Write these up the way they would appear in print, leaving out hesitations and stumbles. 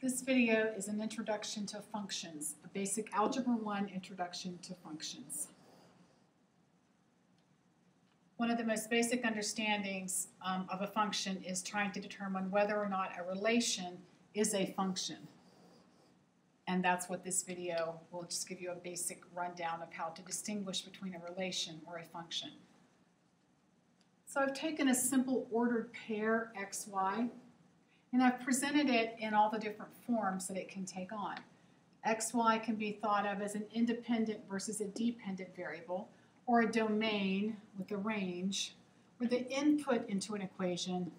This video is an introduction to functions, a basic Algebra 1 introduction to functions. One of the most basic understandings of a function is trying to determine whether or not a relation is a function. And that's what this video will just give you a basic rundown of how to distinguish between a relation or a function. So I've taken a simple ordered pair xy, and I've presented it in all the different forms that it can take on. Xy can be thought of as an independent versus a dependent variable, or a domain with a range, or the input into an equation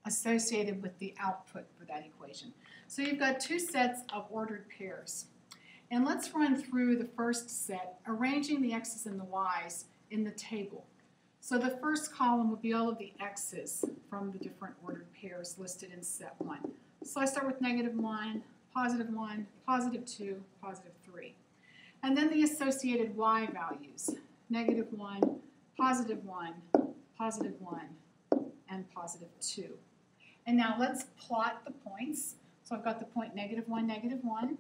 associated with the output for that equation. So you've got two sets of ordered pairs. And let's run through the first set, arranging the x's and the y's in the table. So the first column would be all of the x's from the different ordered pairs listed in set 1. So I start with -1, +1, +2, +3. And then the associated y values, -1, +1, +1, and +2. And now let's plot the points. So I've got the point -1, -1,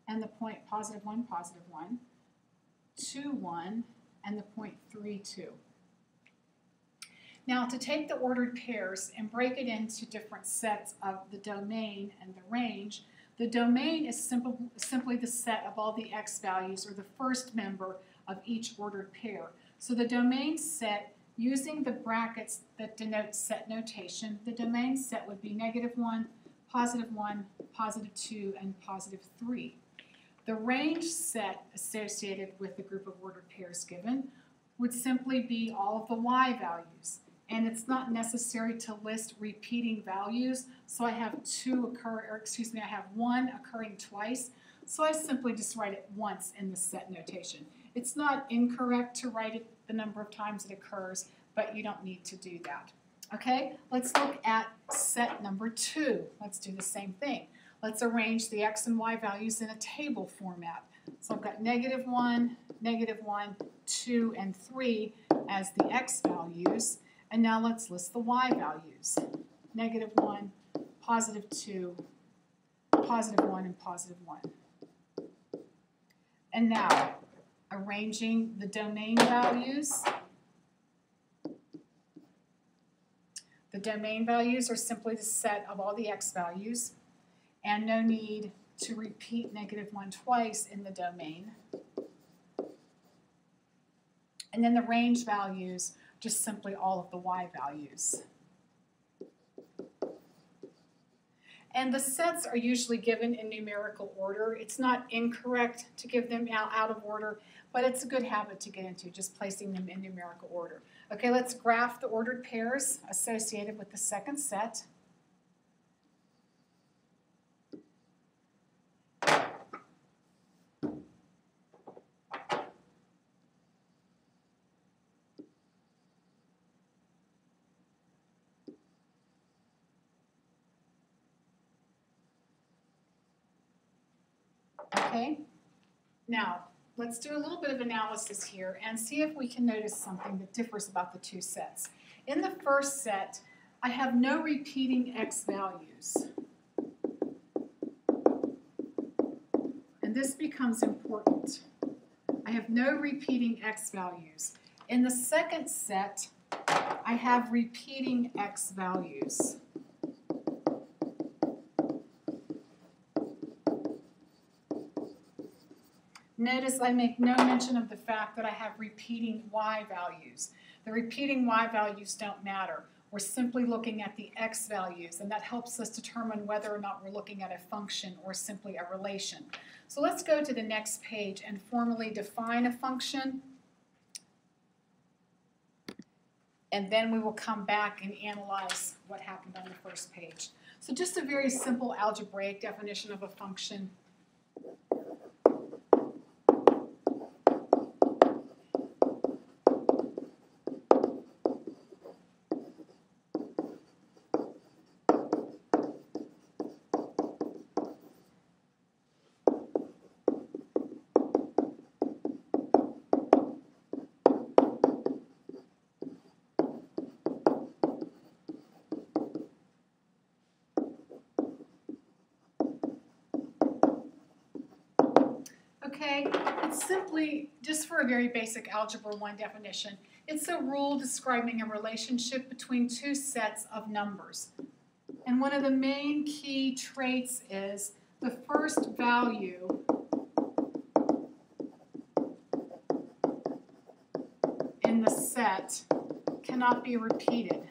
and the point +1, +1, 2, 1, and the point 3, 2. Now to take the ordered pairs and break it into different sets of the domain and the range, the domain is simply the set of all the x values, or the first member of each ordered pair. So the domain set, using the brackets that denote set notation, the domain set would be -1, +1, +2, and +3. The range set associated with the group of ordered pairs given would simply be all of the y values. And it's not necessary to list repeating values, so I have I have one occurring twice, so I simply just write it once in the set notation. It's not incorrect to write it the number of times it occurs, but you don't need to do that. Okay, let's look at set number 2. Let's do the same thing. Let's arrange the x and y values in a table format. So I've got -1, -1, 2, and 3 as the x values. And now let's list the y values. -1, +2, +1, and +1. And now, arranging the domain values. The domain values are simply the set of all the x values, and no need to repeat -1 twice in the domain. And then the range values, just simply all of the y values. And the sets are usually given in numerical order. It's not incorrect to give them out of order, but it's a good habit to get into, just placing them in numerical order. Okay, let's graph the ordered pairs associated with the second set. Okay, now let's do a little bit of analysis here and see if we can notice something that differs about the two sets. In the first set, I have no repeating x values. And this becomes important. I have no repeating x values. In the second set, I have repeating x values. Notice I make no mention of the fact that I have repeating y values. The repeating y values don't matter. We're simply looking at the x values, and that helps us determine whether or not we're looking at a function or simply a relation. So let's go to the next page and formally define a function, and then we will come back and analyze what happened on the first page. So just a very simple algebraic definition of a function. Okay, it's simply, just for a very basic Algebra 1 definition, it's a rule describing a relationship between two sets of numbers. And one of the main key traits is the first value in the set cannot be repeated.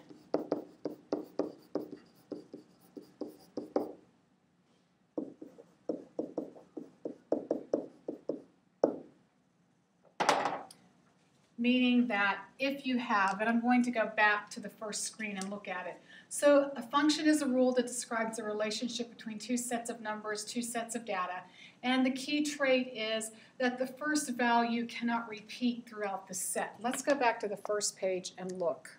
Meaning that if you have, and I'm going to go back to the first screen and look at it. So a function is a rule that describes a relationship between two sets of numbers, two sets of data. And the key trait is that the first value cannot repeat throughout the set. Let's go back to the first page and look.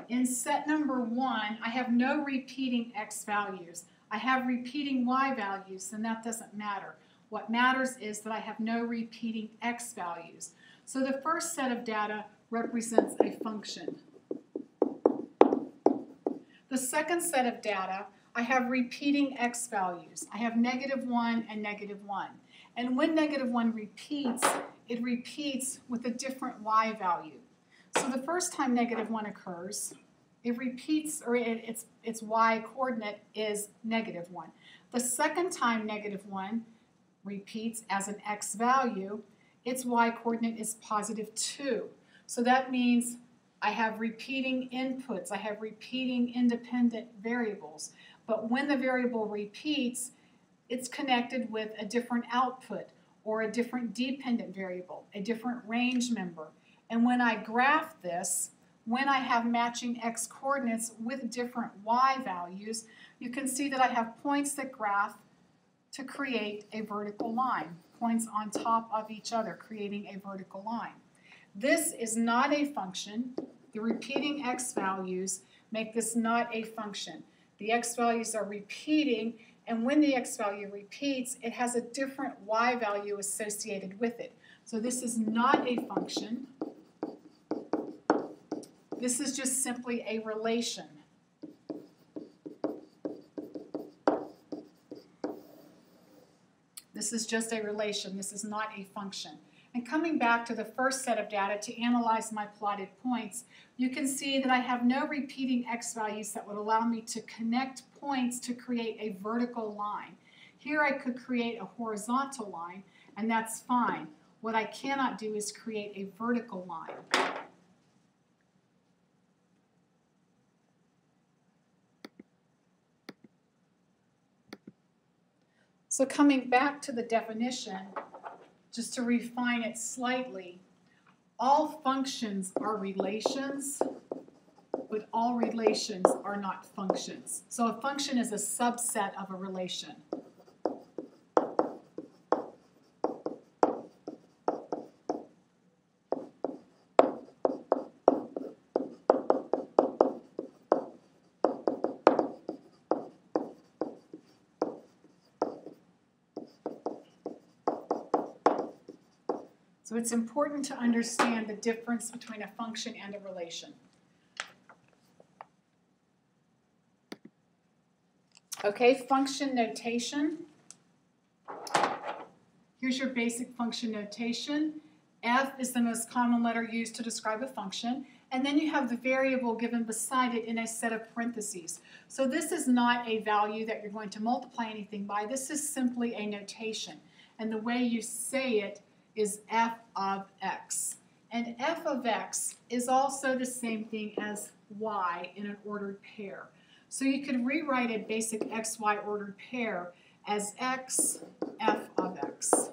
In set number 1, I have no repeating x values. I have repeating y values, and that doesn't matter. What matters is that I have no repeating x values. So the first set of data represents a function. The second set of data, I have repeating x values. I have -1 and -1. And when -1 repeats, it repeats with a different y value. So the first time -1 occurs, it repeats, or its y coordinate is -1. The second time -1 repeats as an x value, its y coordinate is +2. So that means I have repeating inputs, I have repeating independent variables. But when the variable repeats, it's connected with a different output or a different dependent variable, a different range member. And when I graph this, when I have matching x coordinates with different y values, you can see that I have points that graph to create a vertical line, points on top of each other, creating a vertical line. This is not a function. The repeating x values make this not a function. The x values are repeating, and when the x value repeats, it has a different y value associated with it. So this is not a function. This is just simply a relation. This is just a relation. This is not a function. And coming back to the first set of data to analyze my plotted points, you can see that I have no repeating x values that would allow me to connect points to create a vertical line. Here I could create a horizontal line, and that's fine. What I cannot do is create a vertical line. So coming back to the definition, just to refine it slightly, all functions are relations, but all relations are not functions. So a function is a subset of a relation. So it's important to understand the difference between a function and a relation. Okay, function notation. Here's your basic function notation. F is the most common letter used to describe a function. And then you have the variable given beside it in a set of parentheses. So this is not a value that you're going to multiply anything by. This is simply a notation. And the way you say it is f of x. And f of x is also the same thing as y in an ordered pair. So you could rewrite a basic xy ordered pair as x, f of x.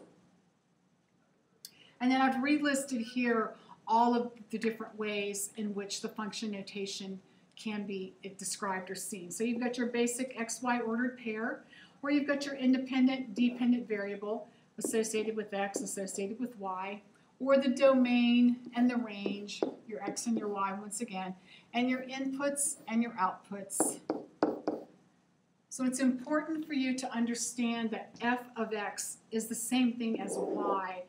And then I've relisted here all of the different ways in which the function notation can be described or seen. So you've got your basic xy ordered pair, or you've got your independent dependent variable associated with x, associated with y, or the domain and the range, your x and your y once again, and your inputs and your outputs. So it's important for you to understand that f of x is the same thing as y,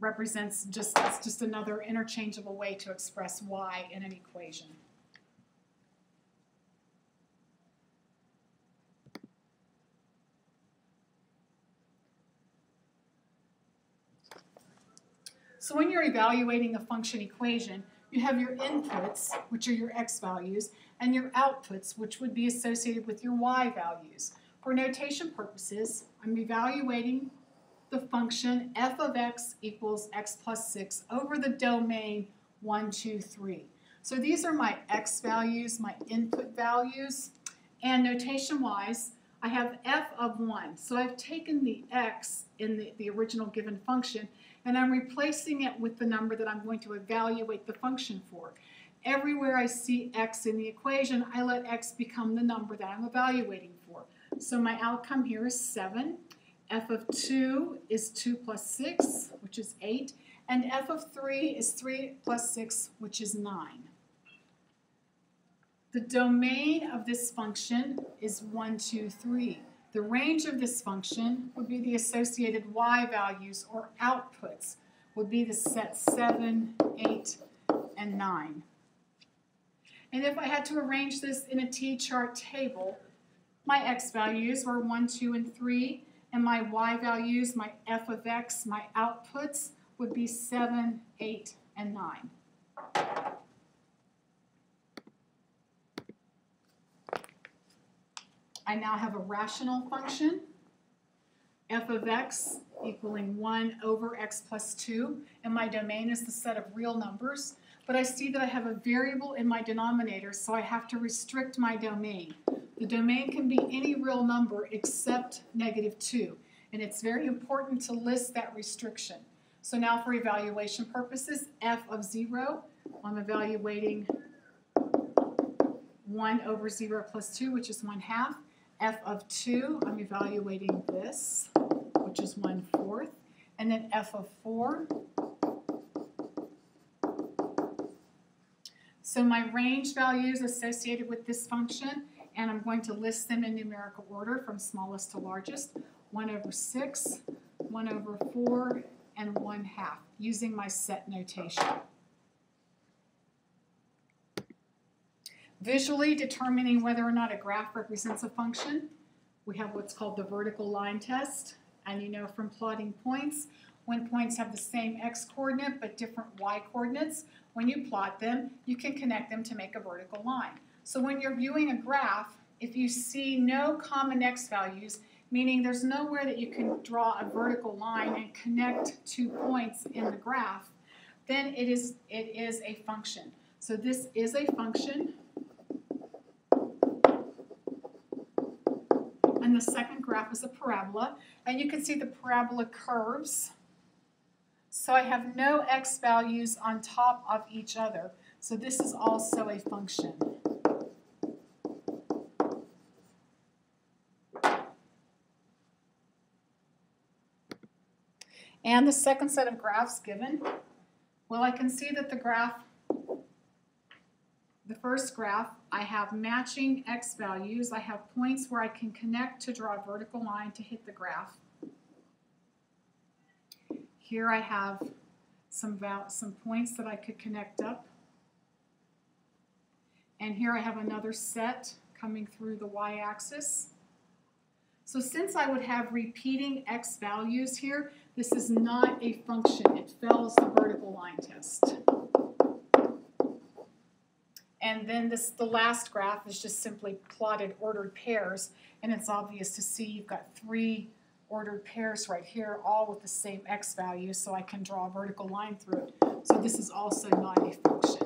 represents it's just another interchangeable way to express y in an equation. So when you're evaluating a function equation, you have your inputs, which are your x values, and your outputs, which would be associated with your y values. For notation purposes, I'm evaluating the function f of x equals x plus 6 over the domain 1, 2, 3. So these are my x values, my input values, and notation-wise, I have f of 1. So I've taken the x in the original given function, and I'm replacing it with the number that I'm going to evaluate the function for. Everywhere I see x in the equation, I let x become the number that I'm evaluating for. So my outcome here is 7. F of 2 is 2 plus 6, which is 8. And f of 3 is 3 plus 6, which is 9. The domain of this function is 1, 2, 3. The range of this function would be the associated y values, or outputs, would be the set 7, 8, and 9. And if I had to arrange this in a T-chart table, my x values were 1, 2, and 3, and my y values, my f of x, my outputs, would be 7, 8, and 9. I now have a rational function, f of x equaling 1 over x plus 2, and my domain is the set of real numbers. But I see that I have a variable in my denominator, so I have to restrict my domain. The domain can be any real number except -2, and it's very important to list that restriction. So now for evaluation purposes, f of 0, I'm evaluating 1 over 0 plus 2, which is 1/2. F of 2, I'm evaluating this, which is 1/4. And then f of 4. So my range values associated with this function, and I'm going to list them in numerical order from smallest to largest, 1 over 6, 1 over 4, and 1/2, using my set notation. Visually determining whether or not a graph represents a function, we have what's called the vertical line test. And you know from plotting points, when points have the same x-coordinate but different y-coordinates, when you plot them, you can connect them to make a vertical line. So when you're viewing a graph, if you see no common x values, meaning there's nowhere that you can draw a vertical line and connect 2 points in the graph, then it is a function. So this is a function. And the second graph is a parabola, and you can see the parabola curves. So I have no x values on top of each other, so this is also a function. And the second set of graphs given, well, I can see that the first graph, I have matching x values. I have points where I can connect to draw a vertical line to hit the graph. Here I have some points that I could connect up. And here I have another set coming through the y-axis. So since I would have repeating x values here, this is not a function. It fails the vertical line test. And then the last graph is just simply plotted ordered pairs, and it's obvious to see you've got 3 ordered pairs right here, all with the same x value, so I can draw a vertical line through it. So this is also not a function.